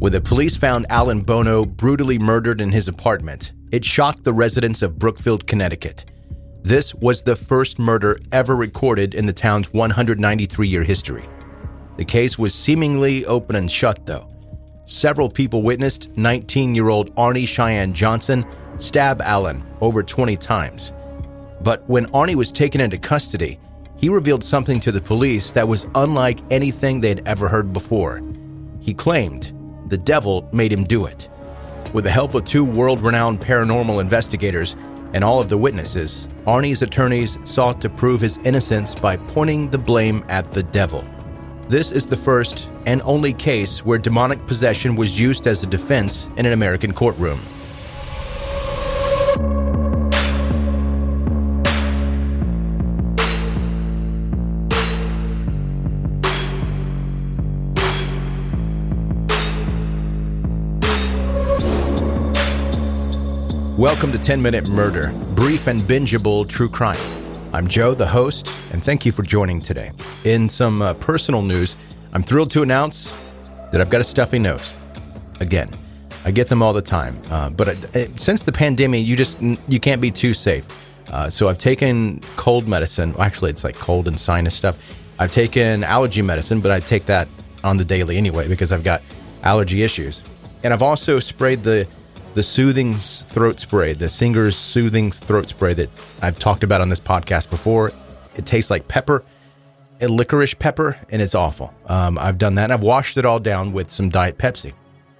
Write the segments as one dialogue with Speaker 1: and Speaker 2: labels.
Speaker 1: When the police found Alan Bono brutally murdered in his apartment, it shocked the residents of Brookfield, Connecticut. This was the first murder ever recorded in the town's 193-year history. The case was seemingly open and shut, though. Several people witnessed 19-year-old Arne Cheyenne Johnson stab Alan over 20 times. But when Arne was taken into custody, he revealed something to the police that was unlike anything they'd ever heard before. He claimed the devil made him do it. With the help of two world-renowned paranormal investigators and all of the witnesses, Arne's attorneys sought to prove his innocence by pointing the blame at the devil. This is the first and only case where demonic possession was used as a defense in an American courtroom. Welcome to 10-Minute Murder, brief and bingeable true crime. I'm Joe, the host, and thank you for joining today. In some personal news, I'm thrilled to announce that I've got a stuffy nose. Again, I get them all the time, but since the pandemic, you can't be too safe. So I've taken cold medicine. Actually, it's like cold and sinus stuff. I've taken allergy medicine, but I take that on the daily anyway because I've got allergy issues. And I've also sprayed the soothing throat spray, the Singer's soothing throat spray that I've talked about on this podcast before. It tastes like pepper, a licorice pepper, and it's awful. I've done that, and I've washed it all down with some Diet Pepsi.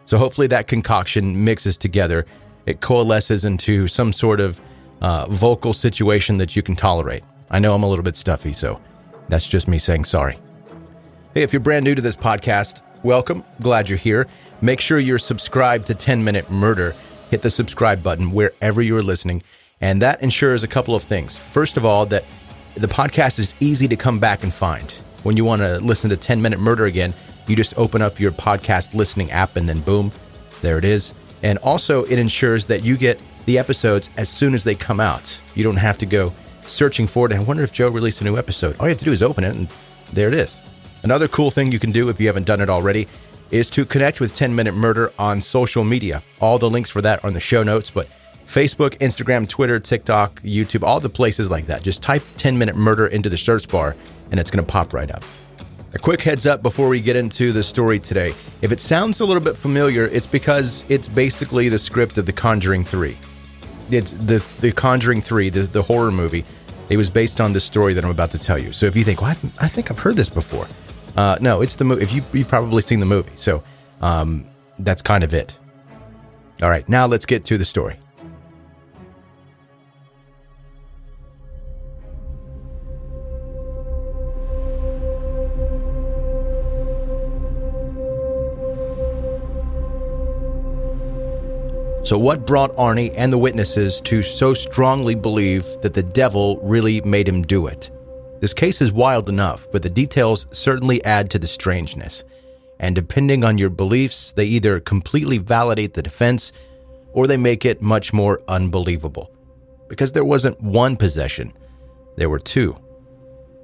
Speaker 1: So hopefully that concoction mixes together. It coalesces into some sort of vocal situation that you can tolerate. I know I'm a little bit stuffy, so that's just me saying sorry. Hey, if you're brand new to this podcast, welcome. Glad you're here. Make sure you're subscribed to 10-Minute Murder. Hit the subscribe button wherever you're listening, and that ensures a couple of things. First of all, that the podcast is easy to come back and find. When you want to listen to 10-Minute Murder again, you just open up your podcast listening app and then boom, there it is. And also, it ensures that you get the episodes as soon as they come out. You don't have to go searching for it. And I wonder if Joe released a new episode. All you have to do is open it, and there it is. Another cool thing you can do if you haven't done it already is to connect with 10-Minute Murder on social media. All the links for that are in the show notes, but Facebook, Instagram, Twitter, TikTok, YouTube, all the places like that. Just type 10-Minute Murder into the search bar, and it's going to pop right up. A quick heads up before we get into the story today. If it sounds a little bit familiar, it's because it's basically the script of The Conjuring 3. It's the Conjuring 3, the horror movie. It was based on this story that I'm about to tell you. So if you think, well, I think I've heard this before. No, it's the movie. If you've probably seen the movie, so that's kind of it. All right, now let's get to the story. So what brought Arne and the witnesses to so strongly believe that the devil really made him do it? This case is wild enough, but the details certainly add to the strangeness. And depending on your beliefs, they either completely validate the defense or they make it much more unbelievable. Because there wasn't one possession, there were two.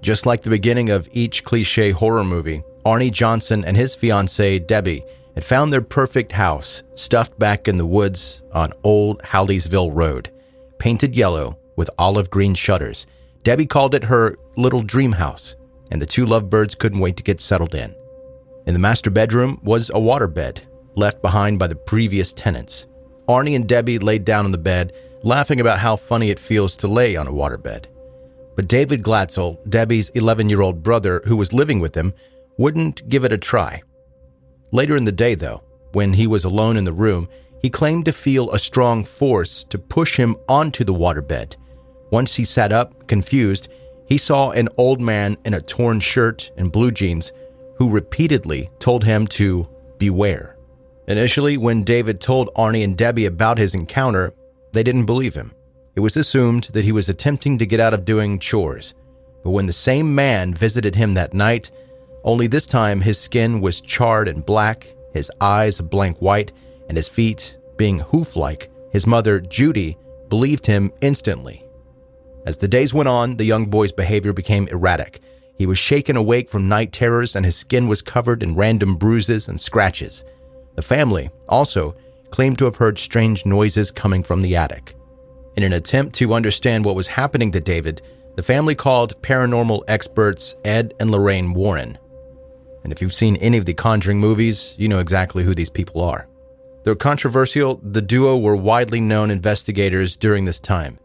Speaker 1: Just like the beginning of each cliche horror movie, Arne Johnson and his fiancée, Debbie, had found their perfect house stuffed back in the woods on Old Howleysville Road, painted yellow with olive green shutters. Debbie called it her little dream house, and the two lovebirds couldn't wait to get settled in. In the master bedroom was a waterbed, left behind by the previous tenants. Arne and Debbie laid down on the bed, laughing about how funny it feels to lay on a waterbed. But David Glatzel, Debbie's 11-year-old brother who was living with them, wouldn't give it a try. Later in the day, though, when he was alone in the room, he claimed to feel a strong force to push him onto the waterbed. Once he sat up, confused, he saw an old man in a torn shirt and blue jeans who repeatedly told him to beware. Initially, when David told Arne and Debbie about his encounter, they didn't believe him. It was assumed that he was attempting to get out of doing chores. But when the same man visited him that night, only this time his skin was charred and black, his eyes a blank white, and his feet being hoof-like, his mother, Judy, believed him instantly. As the days went on, the young boy's behavior became erratic. He was shaken awake from night terrors, and his skin was covered in random bruises and scratches. The family also claimed to have heard strange noises coming from the attic. In an attempt to understand what was happening to David, the family called paranormal experts Ed and Lorraine Warren. And if you've seen any of the Conjuring movies, you know exactly who these people are. Though controversial, the duo were widely known investigators during this time.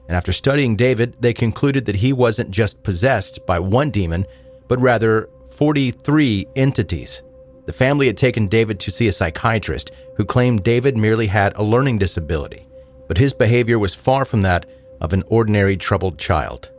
Speaker 1: And after studying David, they concluded that he wasn't just possessed by one demon, but rather 43 entities. The family had taken David to see a psychiatrist who claimed David merely had a learning disability, but his behavior was far from that of an ordinary troubled child.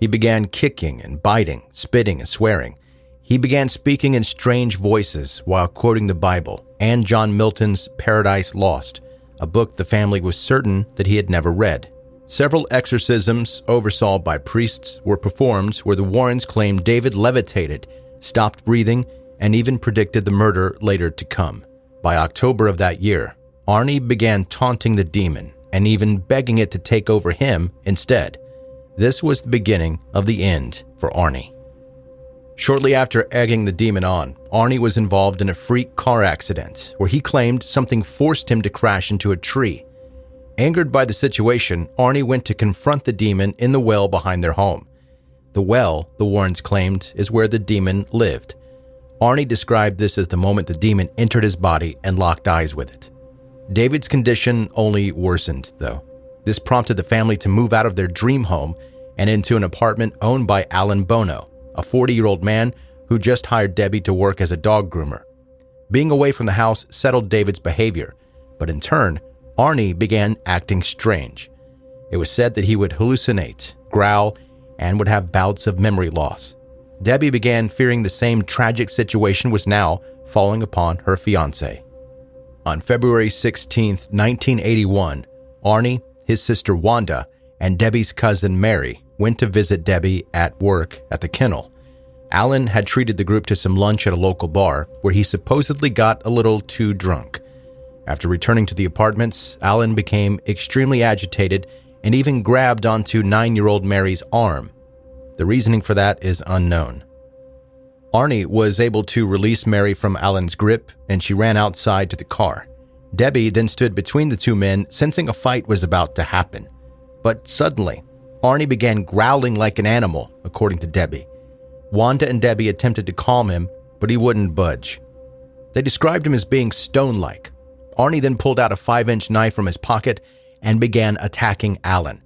Speaker 1: He began kicking and biting, spitting and swearing. He began speaking in strange voices while quoting the Bible and John Milton's Paradise Lost, a book the family was certain that he had never read. Several exorcisms oversaw by priests were performed where the Warrens claimed David levitated, stopped breathing, and even predicted the murder later to come. By October of that year, Arne began taunting the demon and even begging it to take over him instead. This was the beginning of the end for Arne. Shortly after egging the demon on, Arne was involved in a freak car accident where he claimed something forced him to crash into a tree. Angered by the situation, Arne went to confront the demon in the well behind their home. The well, the Warrens claimed, is where the demon lived. Arne described this as the moment the demon entered his body and locked eyes with it. David's condition only worsened, though. This prompted the family to move out of their dream home and into an apartment owned by Alan Bono, a 40-year-old man who just hired Debbie to work as a dog groomer. Being away from the house settled David's behavior, but in turn, Arne began acting strange. It was said that he would hallucinate, growl, and would have bouts of memory loss. Debbie began fearing the same tragic situation was now falling upon her fiancé. On February 16, 1981, Arne, his sister Wanda, and Debbie's cousin Mary went to visit Debbie at work at the kennel. Alan had treated the group to some lunch at a local bar where he supposedly got a little too drunk. After returning to the apartments, Alan became extremely agitated and even grabbed onto 9-year-old Mary's arm. The reasoning for that is unknown. Arne was able to release Mary from Alan's grip, and she ran outside to the car. Debbie then stood between the two men, sensing a fight was about to happen. But suddenly, Arne began growling like an animal, according to Debbie. Wanda and Debbie attempted to calm him, but he wouldn't budge. They described him as being stone-like. Arne then pulled out a 5-inch knife from his pocket and began attacking Alan.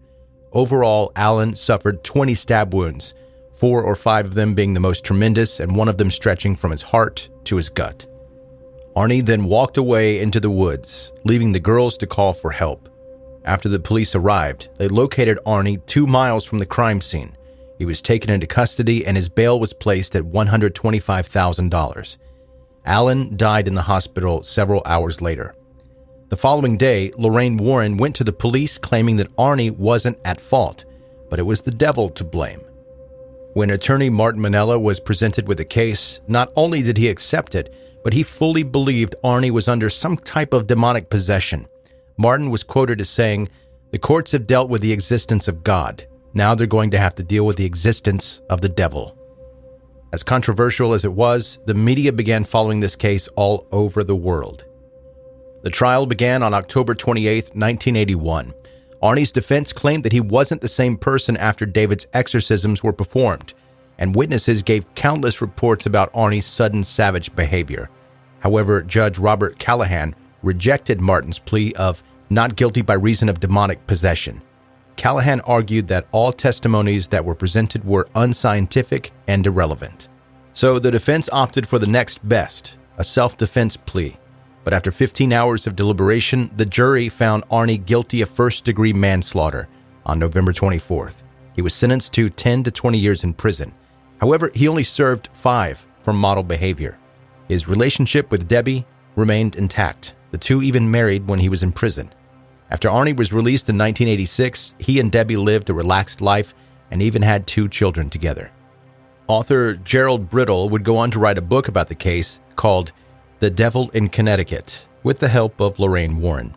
Speaker 1: Overall, Alan suffered 20 stab wounds, 4 or 5 of them being the most tremendous and one of them stretching from his heart to his gut. Arne then walked away into the woods, leaving the girls to call for help. After the police arrived, they located Arne 2 miles from the crime scene. He was taken into custody and his bail was placed at $125,000. Alan died in the hospital several hours later. The following day, Lorraine Warren went to the police claiming that Arne wasn't at fault, but it was the devil to blame. When attorney Martin Manella was presented with the case, not only did he accept it, but he fully believed Arne was under some type of demonic possession. Martin was quoted as saying, "The courts have dealt with the existence of God. Now they're going to have to deal with the existence of the devil." As controversial as it was, the media began following this case all over the world. The trial began on October 28, 1981. Arne's defense claimed that he wasn't the same person after David's exorcisms were performed, and witnesses gave countless reports about Arne's sudden savage behavior. However, Judge Robert Callahan rejected Martin's plea of not guilty by reason of demonic possession. Callahan argued that all testimonies that were presented were unscientific and irrelevant. So the defense opted for the next best, a self-defense plea. But after 15 hours of deliberation, the jury found Arne guilty of first-degree manslaughter on November 24th. He was sentenced to 10 to 20 years in prison. However, he only served 5 for model behavior. His relationship with Debbie remained intact. The two even married when he was in prison. After Arne was released in 1986, he and Debbie lived a relaxed life and even had 2 children together. Author Gerald Brittle would go on to write a book about the case called The Devil in Connecticut, with the help of Lorraine Warren.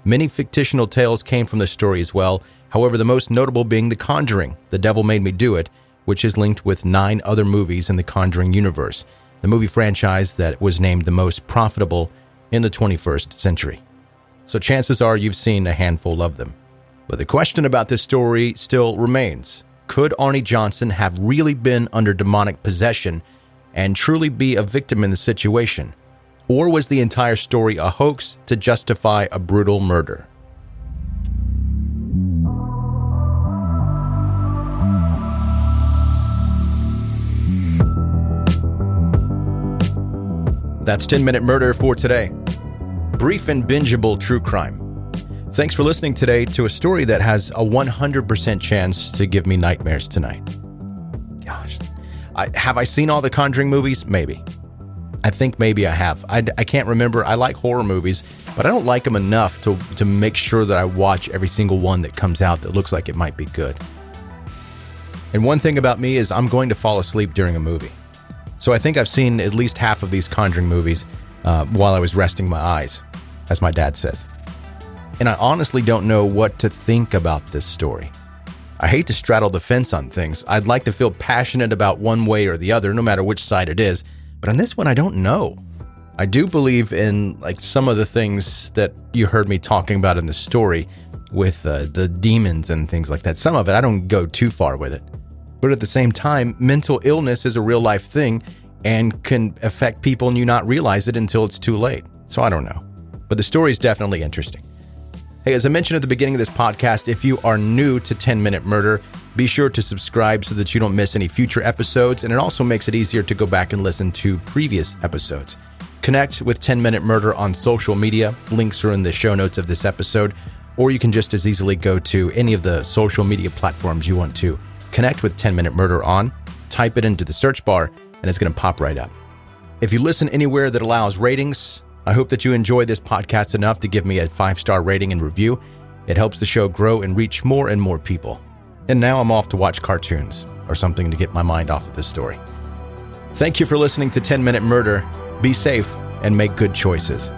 Speaker 1: Many fictional tales came from the story as well, however the most notable being The Conjuring, The Devil Made Me Do It, which is linked with 9 other movies in the Conjuring universe, the movie franchise that was named the most profitable in the 21st century. So chances are you've seen a handful of them. But the question about this story still remains. Could Arne Johnson have really been under demonic possession and truly be a victim in the situation? Or was the entire story a hoax to justify a brutal murder? That's 10-Minute Murder for today. Brief and bingeable true crime. Thanks for listening today to a story that has a 100% chance to give me nightmares tonight. Gosh. Have I seen all the Conjuring movies? Maybe. I think maybe I have. I can't remember. I like horror movies, but I don't like them enough to make sure that I watch every single one that comes out that looks like it might be good. And one thing about me is I'm going to fall asleep during a movie. So I think I've seen at least half of these Conjuring movies while I was resting my eyes, as my dad says. And I honestly don't know what to think about this story. I hate to straddle the fence on things. I'd like to feel passionate about one way or the other, no matter which side it is. But on this one, I don't know. I do believe in some of the things that you heard me talking about in the story with the demons and things like that. Some of it, I don't go too far with it. But at the same time, mental illness is a real life thing and can affect people and you not realize it until it's too late. So I don't know. But the story is definitely interesting. Hey, as I mentioned at the beginning of this podcast, if you are new to 10-Minute Murder, be sure to subscribe so that you don't miss any future episodes, and it also makes it easier to go back and listen to previous episodes. Connect with 10-Minute Murder on social media. Links are in the show notes of this episode, or you can just as easily go to any of the social media platforms you want to connect with 10-Minute Murder on, type it into the search bar, and it's going to pop right up. If you listen anywhere that allows ratings, I hope that you enjoy this podcast enough to give me a 5-star rating and review. It helps the show grow and reach more and more people. And now I'm off to watch cartoons or something to get my mind off of this story. Thank you for listening to 10-Minute Murder. Be safe and make good choices.